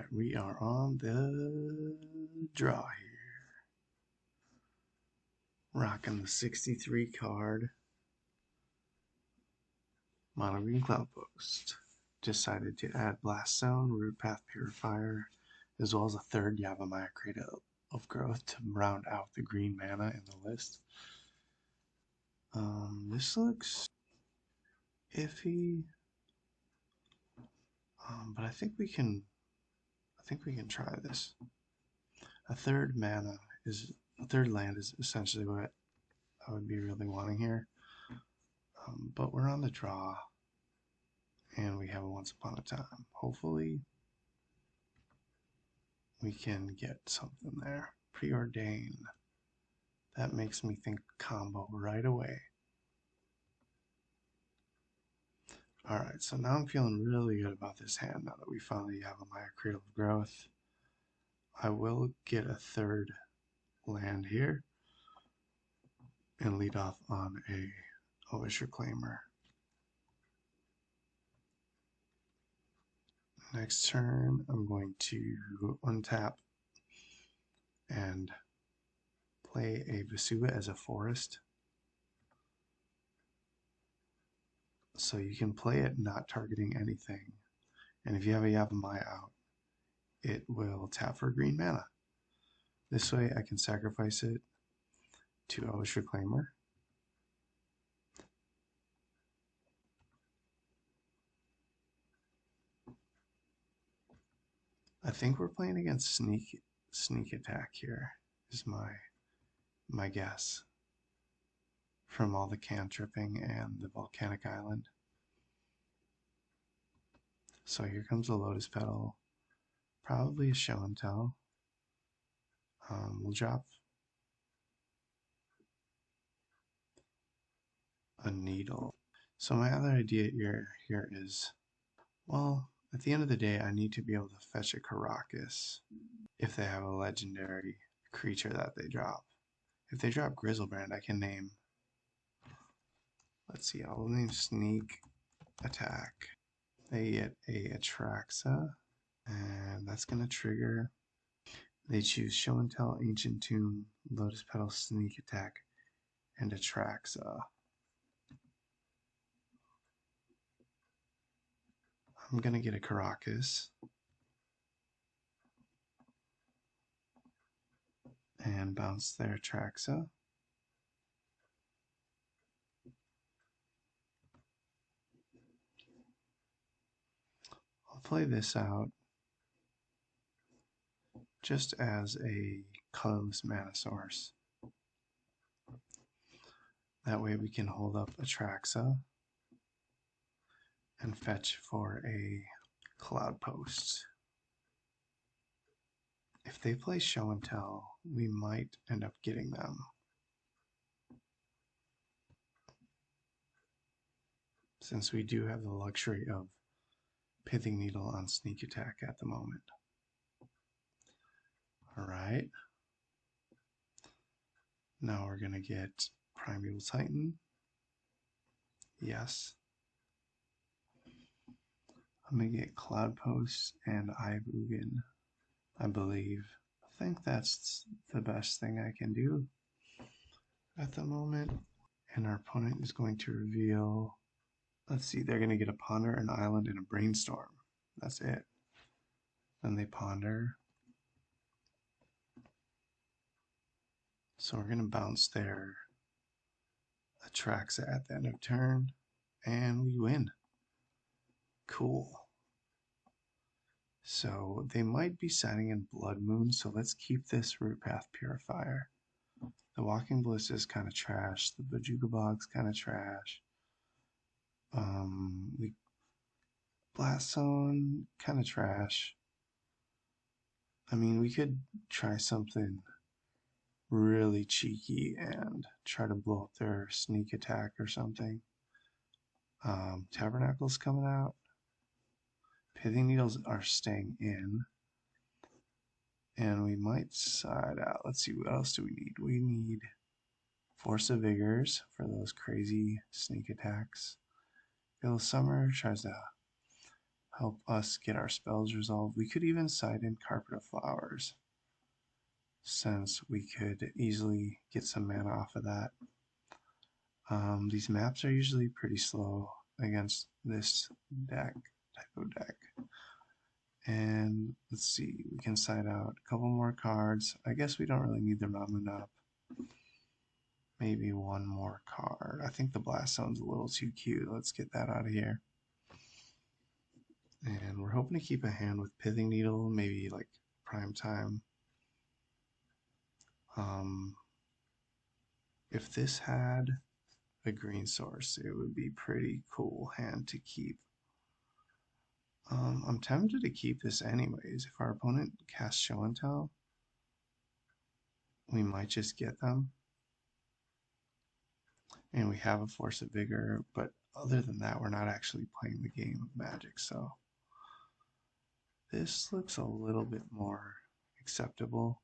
Alright, we are on the draw here. Rocking the 63 card Mono Green Cloudpost. Decided to add Blast Zone, Rootpath, Purifier, as well as a third Yavimaya Cradle of Growth to round out the green mana in the list. This looks iffy, but I think we can try this. A third land is essentially what I would be really wanting here. But we're on the draw, and we have a once upon a time. Hopefully, we can get something there. Preordain. That makes me think combo right away. Alright, so now I'm feeling really good about this hand now that we finally have a Maya Cradle of Growth. I will get a third land here and lead off on a Wish Reclaimer. Next turn, I'm going to untap and play a Vesuva as a forest. So you can play it not targeting anything. And if you have a Yavimaya out, it will tap for green mana. This way I can sacrifice it to a Wish Reclaimer. I think we're playing against sneak attack here, is my guess. From all the cantripping and the volcanic island. So here comes a Lotus Petal. Probably a Show and Tell. We'll drop a Needle. So my other idea here is, well, at the end of the day, I need to be able to fetch a Karakas if they have a legendary creature that they drop. If they drop Grizzlebrand, I can name, let's see, I'll name Sneak Attack. They get a Atraxa, and that's going to trigger. They choose Show and Tell, Ancient Tomb, Lotus Petal, Sneak Attack, and Atraxa. I'm going to get a Karakas and bounce their Atraxa. I'll play this out just as a colorless mana source. That way we can hold up Atraxa and fetch for a Cloudpost. If they play Show and Tell, we might end up getting them. Since we do have the luxury of Pithing Needle on Sneak Attack at the moment. Alright. Now we're going to get Primeval Titan. Yes. I'm going to get Cloudpost and Eye of Ugin, I believe. I think that's the best thing I can do at the moment. And our opponent is going to reveal, let's see, they're going to get a Ponder, an Island, and a Brainstorm. That's it. Then they Ponder. So we're going to bounce their Atraxa at the end of turn, and we win. Cool. So they might be setting in Blood Moon, so let's keep this Rootpath Purifier. The Walking Ballista is kind of trash. The Bajuga Bog's kind of trash. Blast Zone, kind of trash. I mean, we could try something really cheeky and try to blow up their Sneak Attack or something. Tabernacle's coming out. Pithing Needles are staying in. And we might side out. Let's see, what else do we need? We need Force of Vigors for those crazy sneak attacks. Bill Summer tries to help us get our spells resolved. We could even side in Carpet of Flowers, since we could easily get some mana off of that. These maps are usually pretty slow against this type of deck. And let's see, we can side out a couple more cards. I guess we don't really need the Ramen up. Maybe one more card. I think the Blast Zone's a little too cute. Let's get that out of here. And we're hoping to keep a hand with Pithing Needle, maybe like Prime Time. If this had a green source, it would be pretty cool hand to keep. I'm tempted to keep this anyways. If our opponent casts Show and Tell, we might just get them. And we have a Force of Vigor, but other than that, we're not actually playing the game of Magic, so this looks a little bit more acceptable.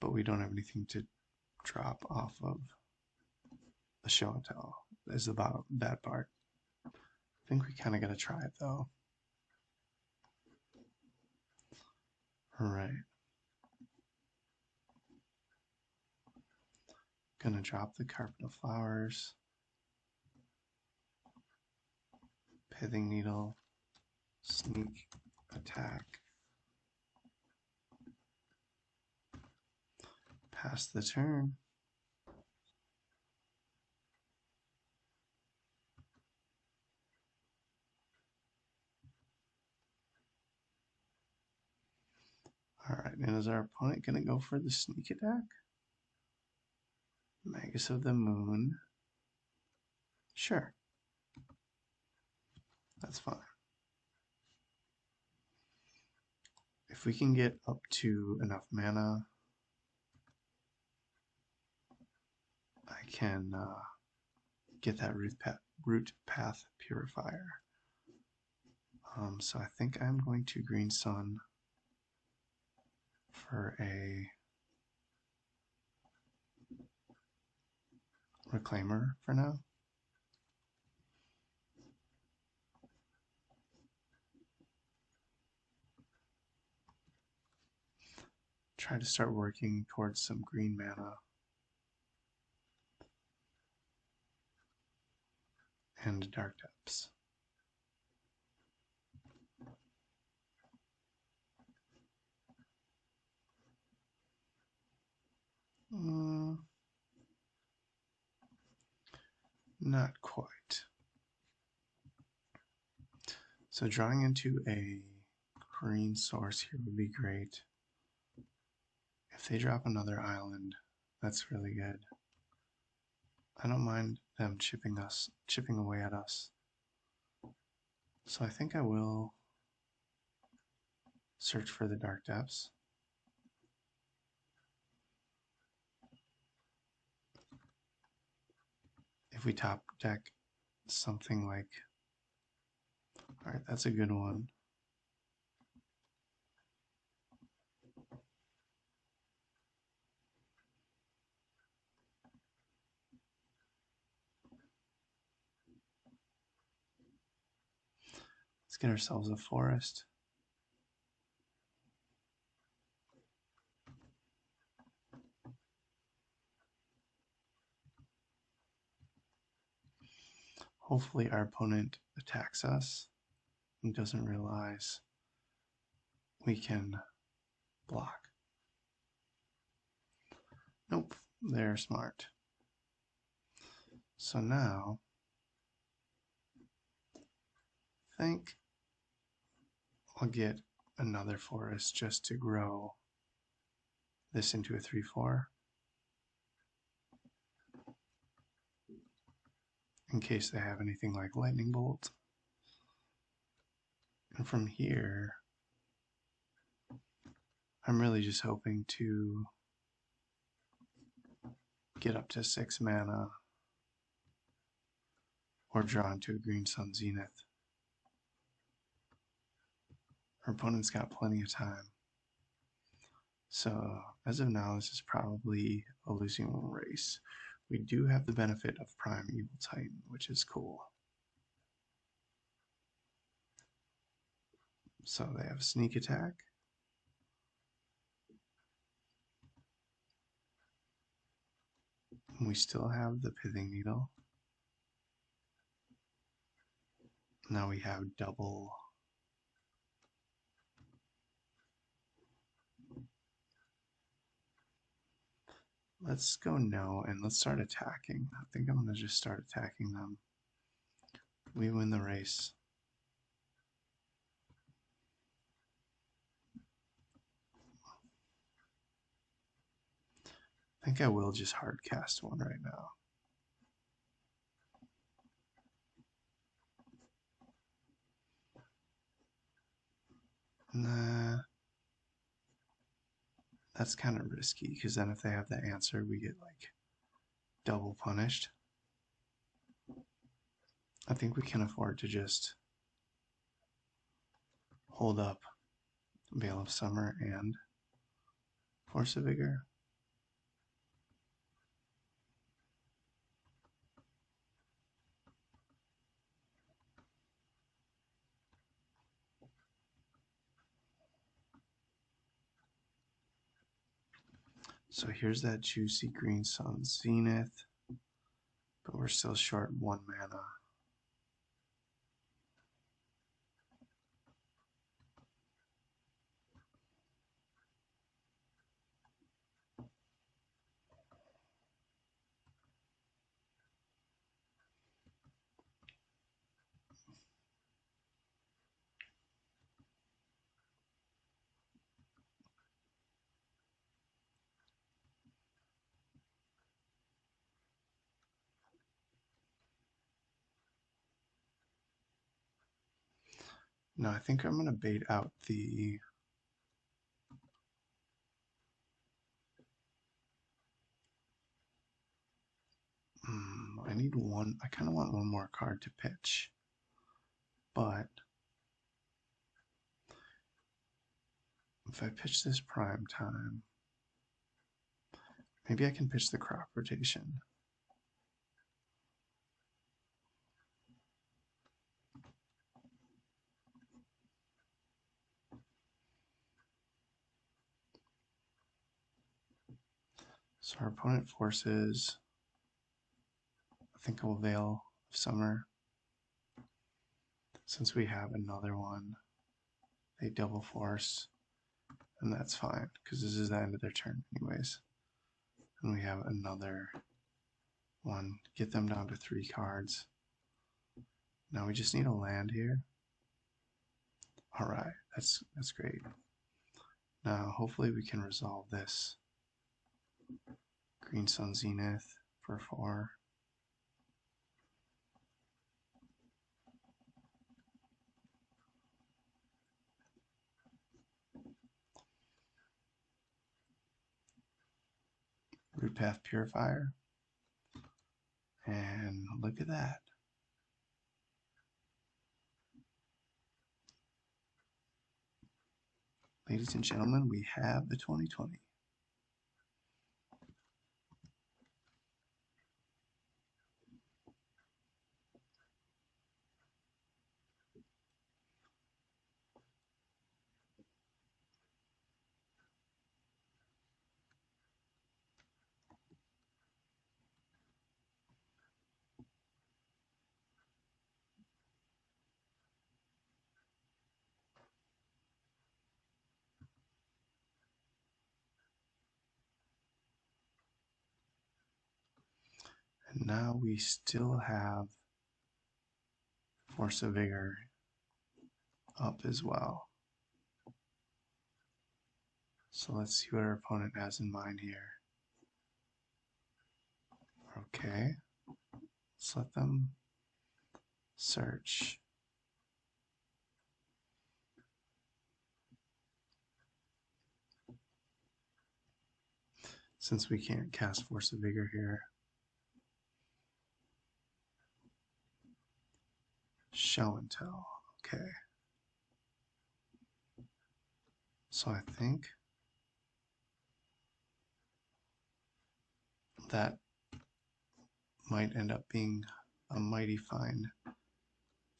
But we don't have anything to drop off of the Show and Tell. Is the bad part. I think we kind of got to try it though. Alright. Gonna drop the Carpet of Flowers. Pithing Needle. Sneak attack. Pass the turn. Alright, and is our opponent going to go for the sneak attack? Magus of the Moon. Sure. That's fine. If we can get up to enough mana, I can get that root path purifier. So I think I'm going to Green Sun for a Reclaimer for now. Try to start working towards some green mana. And Dark Depths. Not quite. So drawing into a green source here would be great. If they drop another island, that's really good. I don't mind them chipping away at us. So I think I will search for the Dark Depths. If we top deck something like, alright, that's a good one. Let's get ourselves a forest. Hopefully our opponent attacks us and doesn't realize we can block. Nope, they're smart. So now, I think I'll get another forest just to grow this into a 3/4. In case they have anything like Lightning Bolt. And from here, I'm really just hoping to get up to 6 mana or draw into a Green Sun Zenith. Our opponent's got plenty of time. So as of now, this is probably a losing race. We do have the benefit of Prime Evil Titan, which is cool. So they have sneak attack. We still have the pithing needle. Now we have double. Let's go no and let's start attacking. I think I'm gonna just start attacking them. We win the race. I think I will just hard cast one right now. Nah, that's kind of risky because then if they have the answer, we get like double punished. I think we can afford to just hold up Veil of Summer and Force of Vigor. So here's that juicy green sun zenith, but we're still short 1 mana. No, I think I'm gonna bait out the I need one. I kind of want one more card to pitch, but if I pitch this prime time, maybe I can pitch the crop rotation. So our opponent forces, I think I'll Veil of Summer. Since we have another one, they double force, and that's fine, because this is the end of their turn anyways. And we have another one, get them down to 3 cards. Now we just need a land here. Alright, that's great. Now hopefully we can resolve this. Green Sun Zenith for 4. Rootpath Purifier. And look at that. Ladies and gentlemen, we have the 2020. And now we still have Force of Vigor up as well. So let's see what our opponent has in mind here. Okay, let's let them search. Since we can't cast Force of Vigor here. Show and tell, okay. So I think that might end up being a mighty fine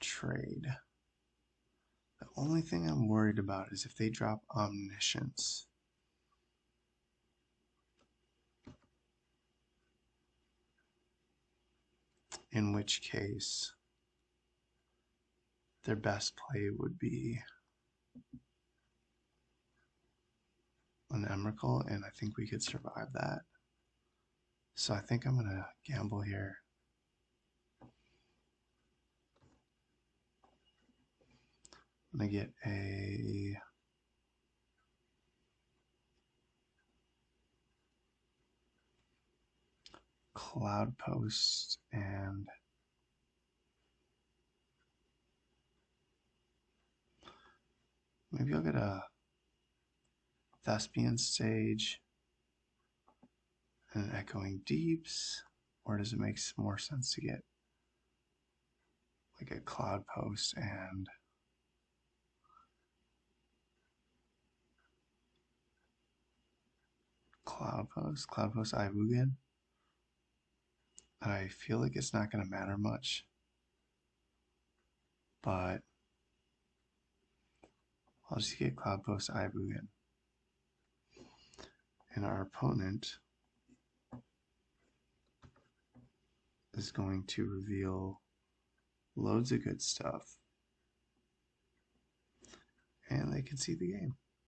trade that only thing I'm worried about is if they drop Omniscience. In which case, their best play would be an Emrakul, and I think we could survive that. So I think I'm going to gamble here. I'm going to get a Cloudpost and maybe I'll get a Thespian Sage and an Echoing Deeps, or does it make more sense to get like a Cloudpost and Cloudpost Ivugan? I feel like it's not going to matter much, but I'll just get Cloudpost Ivugan. And our opponent is going to reveal loads of good stuff. And they can see the game.